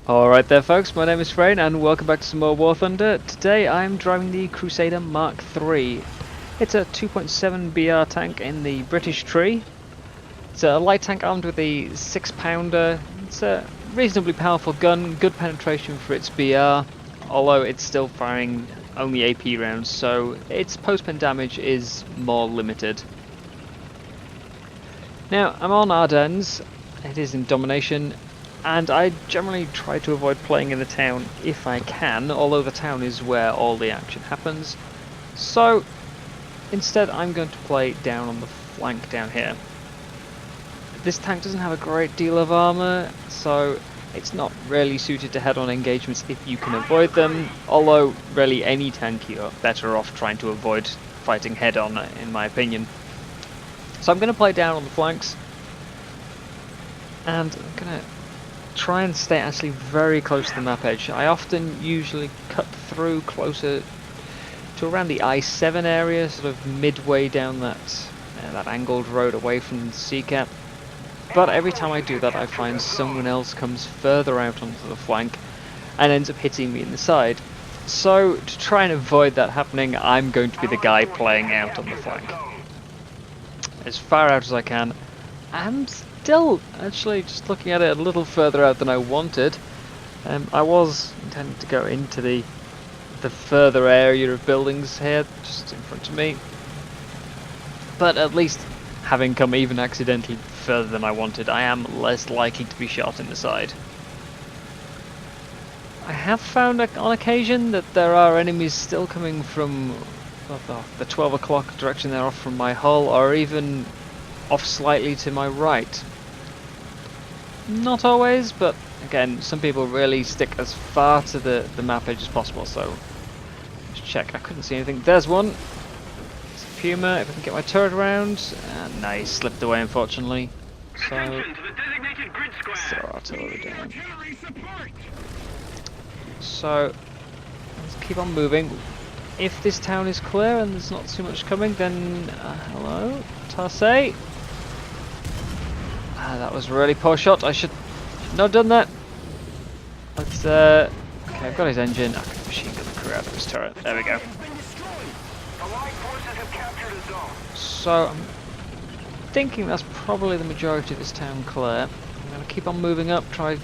Alright there folks, my name is Freyn and welcome back to some more War Thunder. Today I'm driving the Crusader Mk.III. It's a 2.7 BR tank in the British tree. It's a light tank armed with a 6-pounder. It's a reasonably powerful gun, good penetration for its BR, although it's still firing only AP rounds, so its post-pen damage is more limited. Now, I'm on Ardennes, it is in domination, and I generally try to avoid playing in the town if I can, although the town is where all the action happens. So, instead I'm going to play down on the flank down here. This tank doesn't have a great deal of armour, so it's not really suited to head-on engagements if you can avoid them, although really any tank you're better off trying to avoid fighting head-on, in my opinion. So I'm going to play down on the flanks, and I'm going to try and stay actually very close to the map edge. I often usually cut through closer to around the I-7 area, sort of midway down that angled road away from the sea cap. But every time I do that I find someone else comes further out onto the flank and ends up hitting me in the side. So to try and avoid that happening, I'm going to be the guy playing out on the flank as far out as I can. I'm still actually just looking at it a little further out than I wanted. I was intending to go into the further area of buildings here, just in front of me. But at least, having come even accidentally further than I wanted, I am less likely to be shot in the side. I have found on occasion that there are enemies still coming from the 12 o'clock direction they're off from my hull, or even off slightly to my right. Not always, but again, some people really stick as far to the map edge as possible, so just check. I couldn't see anything. There's one. It's a Puma, if I can get my turret around. No, he slipped away unfortunately. So, throw artillery down. So, let's keep on moving. If this town is clear and there's not too much coming, then hello, Tarsay. That was a really poor shot. I should not have done that. Let's okay, I've got his engine. I can machine gun the crew out of his turret. There we go. So I'm thinking that's probably the majority of this town clear. I'm gonna keep on moving up, try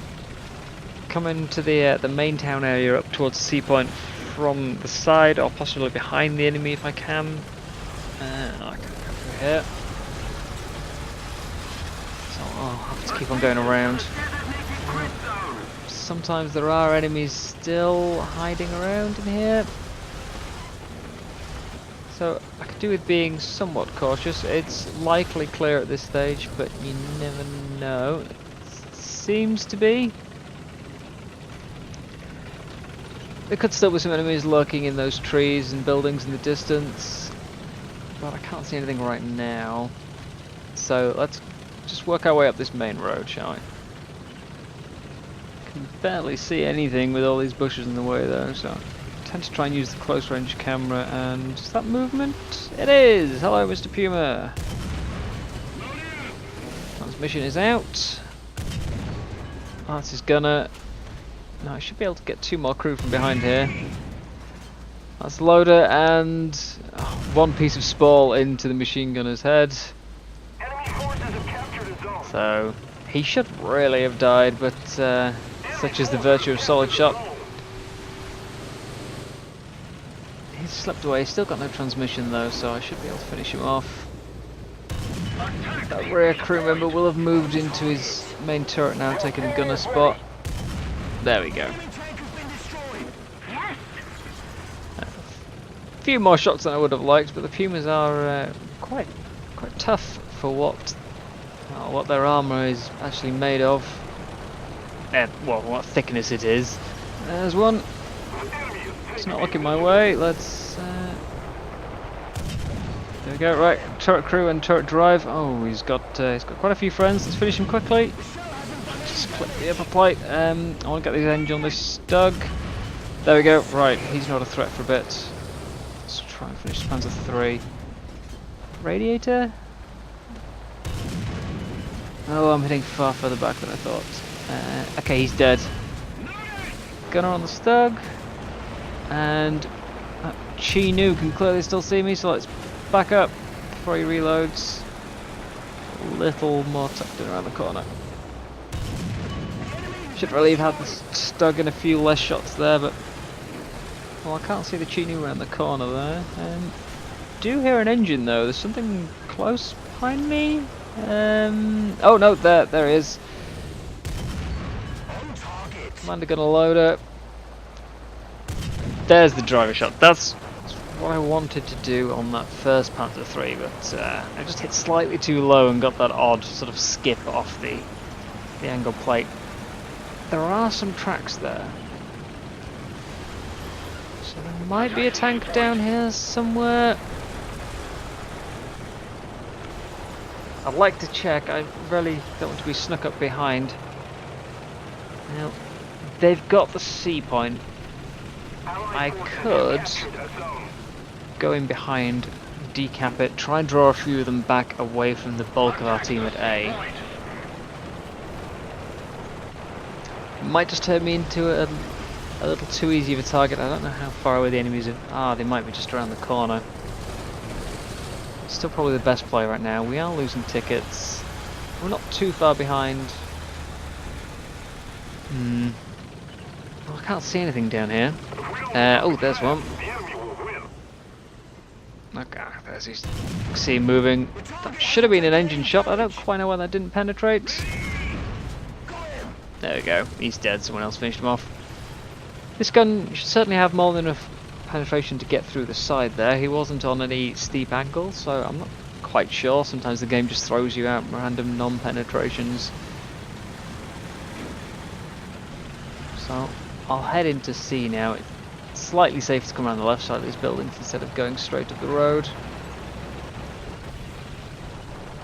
coming to the main town area up towards the sea point from the side or possibly behind the enemy if I can. I can go through here. So I'll have to keep on going around. Sometimes there are enemies still hiding around in here. So I could do with being somewhat cautious. It's likely clear at this stage, but you never know. It seems to be. There could still be some enemies lurking in those trees and buildings in the distance, but I can't see anything right now. So let's just work our way up this main road, shall we? Can barely see anything with all these bushes in the way though, so I tend to try and use the close range camera. And is that movement? It is! Hello Mr. Puma! Transmission is out. Oh, that's his gunner. No, I should be able to get two more crew from behind here. That's loader and one piece of spall into the machine gunner's head. So he should really have died, but such is the virtue of solid shot. He's slipped away. He's still got no transmission though, so I should be able to finish him off. That rear crew member will have moved into his main turret now, taking the gunner spot. There we go. A few more shots than I would have liked, but the Pumas are quite tough for what their armour is actually made of. Well, what thickness it is. There's one. It's not looking my way. Let's. There we go. Right, turret crew and turret drive. Oh, he's got quite a few friends. Let's finish him quickly. Just click the upper plate. I want to get the engine on this Stug. There we go. Right, he's not a threat for a bit. Let's try and finish Panzer III. Radiator? Oh, I'm hitting far further back than I thought. Okay, he's dead. gunner on the Stug, and Chi Nu can clearly still see me, so let's back up before he reloads. A little more tucked in around the corner. Should really have had the Stug and a few less shots there, but well, I can't see the Chi Nu around the corner there. Do hear an engine though. There's something close behind me. Oh no, there it is. Commander gunner loader. There's the driver shot. That's what I wanted to do on that first Mk.III, but I just hit slightly too low and got that odd sort of skip off the angle plate. There are some tracks there. So there might be a tank down here somewhere. I'd like to check. I really don't want to be snuck up behind. Now, they've got the C point. I could go in behind, decap it, try and draw a few of them back away from the bulk of our team at A. Might just turn me into a little too easy of a target. I don't know how far away the enemies are. Ah, they might be just around the corner. Still probably the best play right now. We are losing tickets. We're not too far behind. Well, I can't see anything down here. Oh, there's one. Okay, there's his. See him moving. That should have been an engine shot. I don't quite know why that didn't penetrate. There we go. He's dead. Someone else finished him off. This gun should certainly have more than enough penetration to get through the side there. He wasn't on any steep angle, so I'm not quite sure. Sometimes the game just throws you out random non-penetrations. So I'll head into C now. It's slightly safer to come around the left side of these buildings instead of going straight up the road.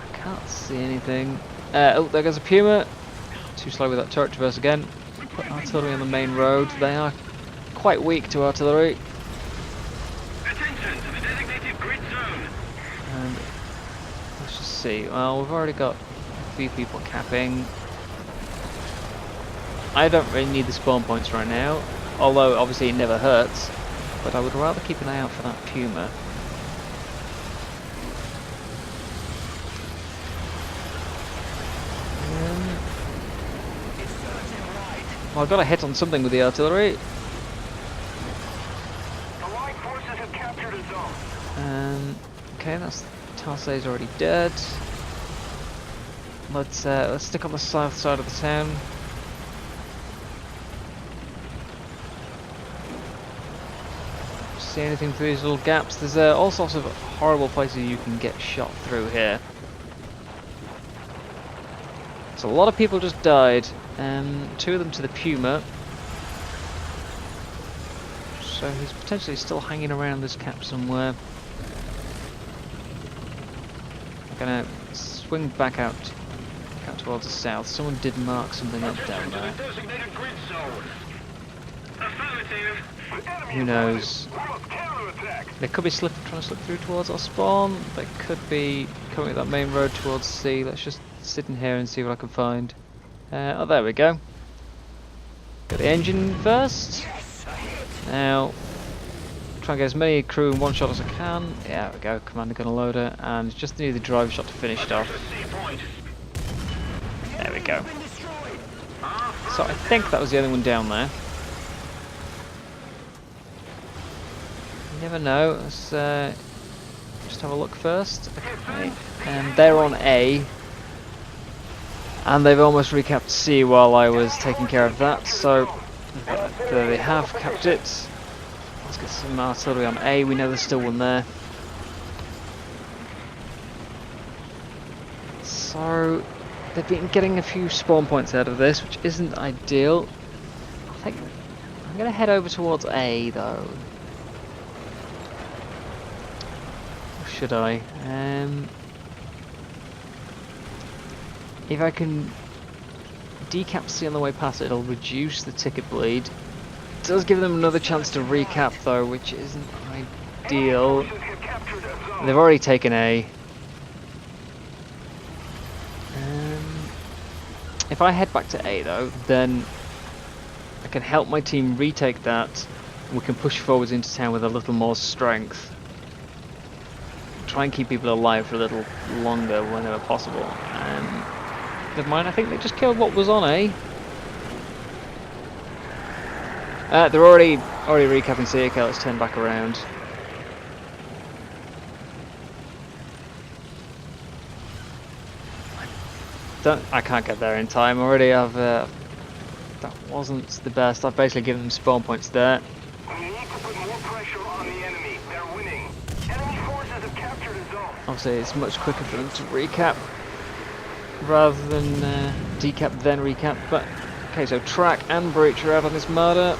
I can't see anything. Oh, there goes a Puma. Too slow with that turret traverse again. Put artillery on the main road. They are quite weak to artillery. Attention to the designated grid zone. And let's just see. Well, we've already got a few people capping. I don't really need the spawn points right now, although obviously it never hurts. But I would rather keep an eye out for that Puma. Well, I've got a hit on something with the artillery. The Allied forces have captured a zone. Okay, that's Tarsay's already dead. Let's stick on the south side of the town. See anything through these little gaps? There's all sorts of horrible places you can get shot through here. So a lot of people just died. Two of them to the Puma. So he's potentially still hanging around this cap somewhere. I'm gonna swing back out towards the south. Someone did mark something up down there. Who knows? They could be trying to slip through towards our spawn. They could be coming up that main road towards C. Let's just sit in here and see what I can find. Oh, there we go. Got the engine first. Now, try and get as many crew in one shot as I can. Yeah, there we go. Commander gunner loader, and just need the driver shot to finish it off. There we go. So I think that was the only one down there. You never know. Let's just have a look first. Okay, and they're on A. And they've almost recapped C while I was taking care of that, so there they have capped it. Let's get some artillery on A, we know there's still one there. So they've been getting a few spawn points out of this, which isn't ideal. I think I'm going to head over towards A though. Or should I? If I can decap C on the way past it, it'll reduce the ticket bleed. It does give them another chance to recap though, which isn't ideal. They've already taken A. If I head back to A though, then I can help my team retake that, and we can push forwards into town with a little more strength. Try and keep people alive for a little longer whenever possible. Never mind, I think they just killed what was on A. They're already recapping C. Okay, let's turn back around. I can't get there in time already. That wasn't the best. I've basically given them spawn points there. We need to put more pressure on the enemy. They're winning. Enemy forces have captured a zone. Obviously, it's much quicker for them to recap rather than decap then recap. But okay, so Track and Breach are out on this murder.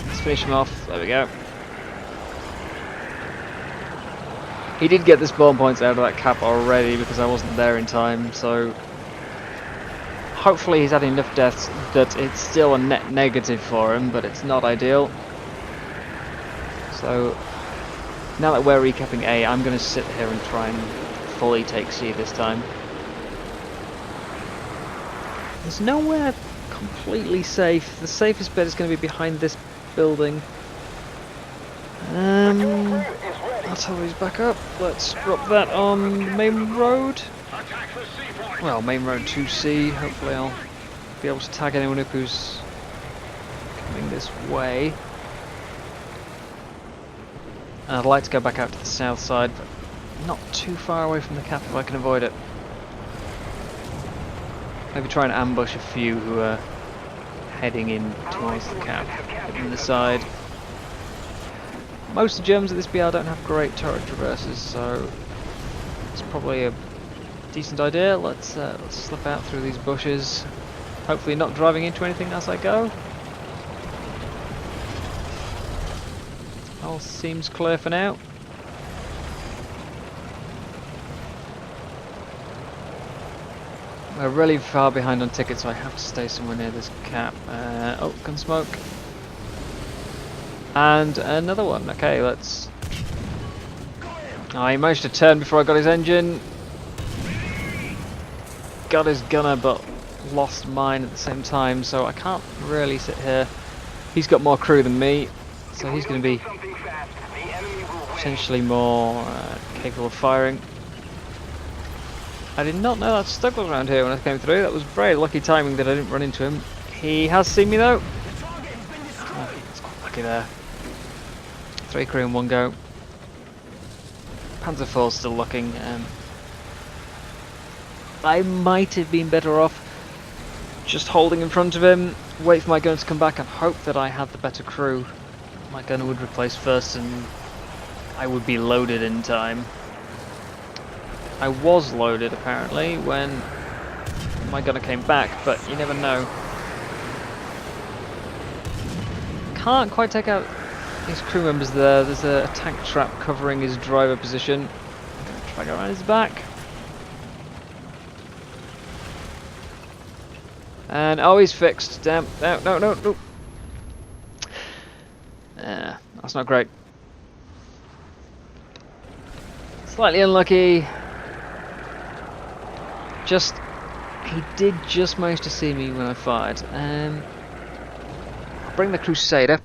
Let's finish him off. There we go. He did get the spawn points out of that cap already because I wasn't there in time, so hopefully he's had enough deaths that it's still a net negative for him, but it's not ideal. So now that we're recapping A, I'm going to sit here and try and fully take C this time. There's nowhere completely safe. The safest bit is going to be behind this building. Artillery's back up. Let's drop that on the main road. Well, main road 2C. Hopefully I'll be able to tag anyone up who's coming this way. And I'd like to go back out to the south side, but not too far away from the cap if I can avoid it. Maybe try and ambush a few who are heading in towards the cap, hitting the side. Most of the Germans at this BR don't have great turret traverses, so it's probably a decent idea. Let's slip out through these bushes. Hopefully not driving into anything as I go. All seems clear for now. We're really far behind on tickets, so I have to stay somewhere near this cap. Oh, gun smoke. And another one. Okay, let's... Oh, he managed to turn before I got his engine. Got his gunner, but lost mine at the same time, so I can't really sit here. He's got more crew than me, so he's going to be potentially more capable of firing. I did not know that Stug was around here when I came through. That was very lucky timing that I didn't run into him. He has seen me though. Oh, it's quite lucky there. 3 crew in one go. Panzer IV's still looking. I might have been better off just holding in front of him, wait for my gunner to come back and hope that I had the better crew. My gunner would replace first and I would be loaded in time. I was loaded apparently when my gunner came back, but you never know. Can't quite take out his crew members there. There's a tank trap covering his driver position. I'm going to try to go around his back. And oh, he's fixed. Damn. No. That's not great. Slightly unlucky. He did just manage to see me when I fired. I'll bring the Crusader.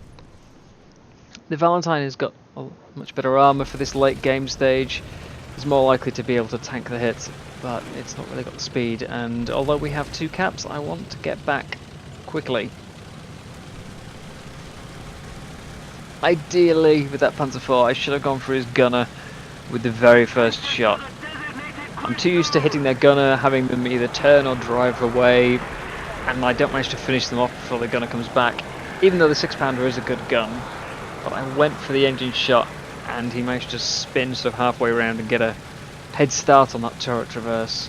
The Valentine has got much better armour for this late game stage. It's more likely to be able to tank the hits, but it's not really got the speed. And although we have 2 caps, I want to get back quickly. Ideally, with that Panzer IV, I should have gone for his gunner with the very first shot. I'm too used to hitting their gunner, having them either turn or drive away, and I don't manage to finish them off before the gunner comes back, even though the 6-pounder is a good gun. But I went for the engine shot, and he managed to spin sort of halfway around and get a head start on that turret traverse.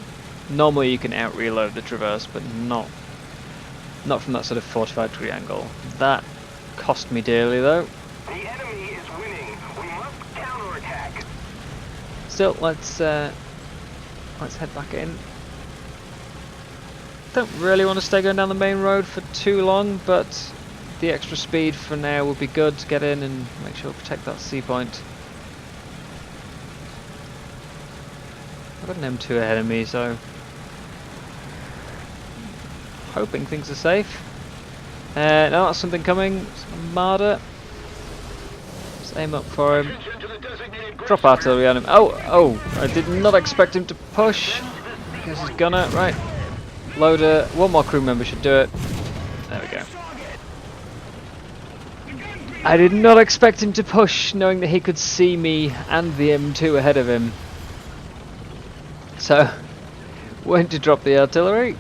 Normally you can out-reload the traverse, but not from that sort of fortified triangle. That cost me dearly though. The enemy is winning. We must counterattack. Still, let's head back in. Don't really want to stay going down the main road for too long, but the extra speed for now would be good to get in and make sure we protect that C point. I've got an M2 ahead of me, so hoping things are safe. No, that's something coming. Some Marder. Let's aim up for him. Attention to the designated grip Drop artillery on him. Oh! I did not expect him to push. Guess he's gonna. Right. Loader. One more crew member should do it. There we go. I did not expect him to push, knowing that he could see me and the M2 ahead of him. So, went to drop the artillery.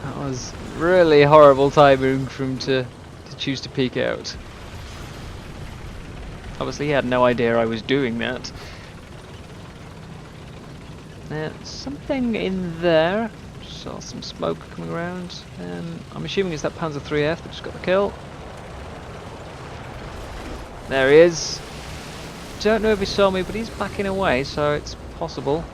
That was really horrible timing for him to choose to peek out. Obviously he had no idea I was doing that. Something in there. Saw some smoke coming around. I'm assuming it's that Panzer IIIF that just got the kill. There he is. Don't know if he saw me, but he's backing away, so it's possible.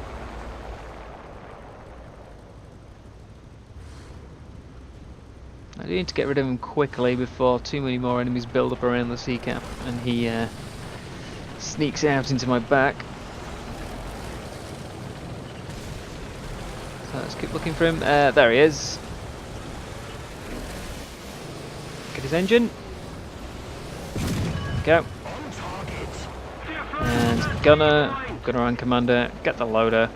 I do need to get rid of him quickly before too many more enemies build up around the sea cap and he sneaks out into my back. So let's keep looking for him. There he is. Get his engine. Go. And gunner and commander. Get the loader.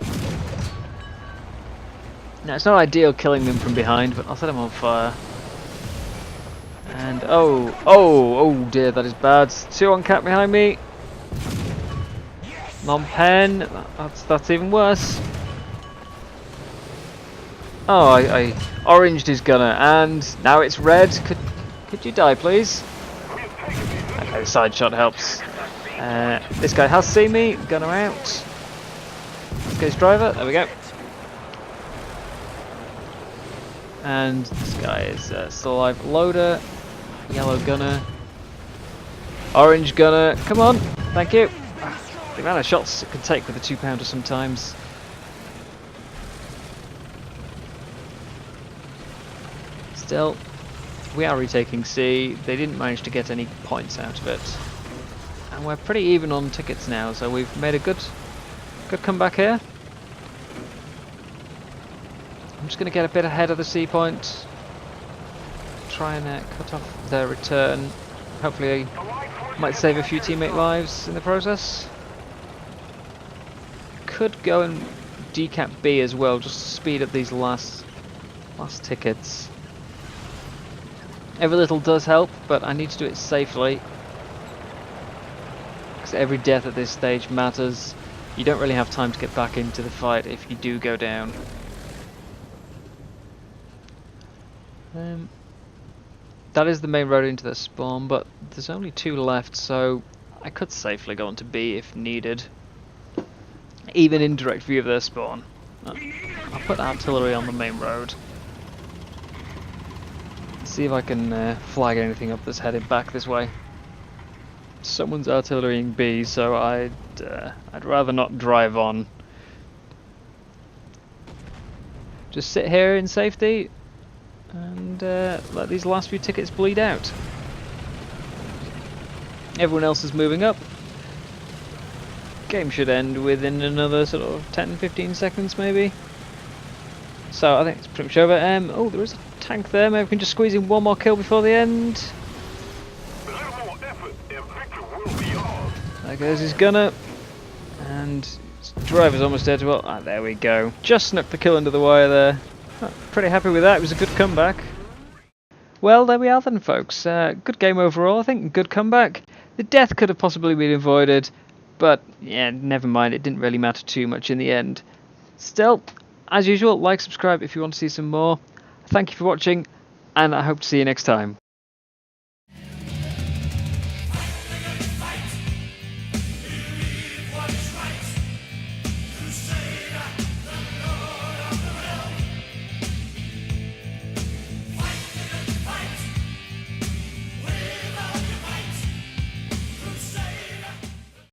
Now it's not ideal killing them from behind, but I'll set them on fire. And oh dear, that is bad. 2 on cap behind me. Non-pen. That's even worse. Oh, I oranged his gunner, and now it's red. Could you die, please? Okay, the side shot helps. This guy has seen me. Gunner out. Let's go, driver. There we go. And this guy is still alive. Loader. Yellow gunner. Orange gunner. Come on. Thank you. The amount of shots it can take with a 2-pounder sometimes. Still, we are retaking C. They didn't manage to get any points out of it. And we're pretty even on tickets now, so we've made a good comeback here. I'm just going to get a bit ahead of the C point. Try and cut off their return. Hopefully I might save a few teammate lives in the process. Could go and decap B as well, just to speed up these last tickets. Every little does help, but I need to do it safely. Because every death at this stage matters. You don't really have time to get back into the fight if you do go down. That is the main road into the spawn, but there's only 2 left, so I could safely go onto B if needed. Even in direct view of their spawn. I'll put artillery on the main road. See if I can flag anything up that's headed back this way. Someone's artillerying B, so I'd rather not drive on. Just sit here in safety and let these last few tickets bleed out. Everyone else is moving up. Game should end within another sort of 10-15 seconds maybe. So I think it's pretty much over. Oh, there is a tank there. Maybe we can just squeeze in one more kill before the end. There goes his gunner. And his driver's almost dead as well. Ah, there we go. Just snuck the kill under the wire there. Oh, pretty happy with that. It was a good comeback. Well, there we are then, folks. Good game overall, I think. Good comeback. The death could have possibly been avoided. But, yeah, never mind. It didn't really matter too much in the end. Still, as usual, like, subscribe if you want to see some more. Thank you for watching, and I hope to see you next time.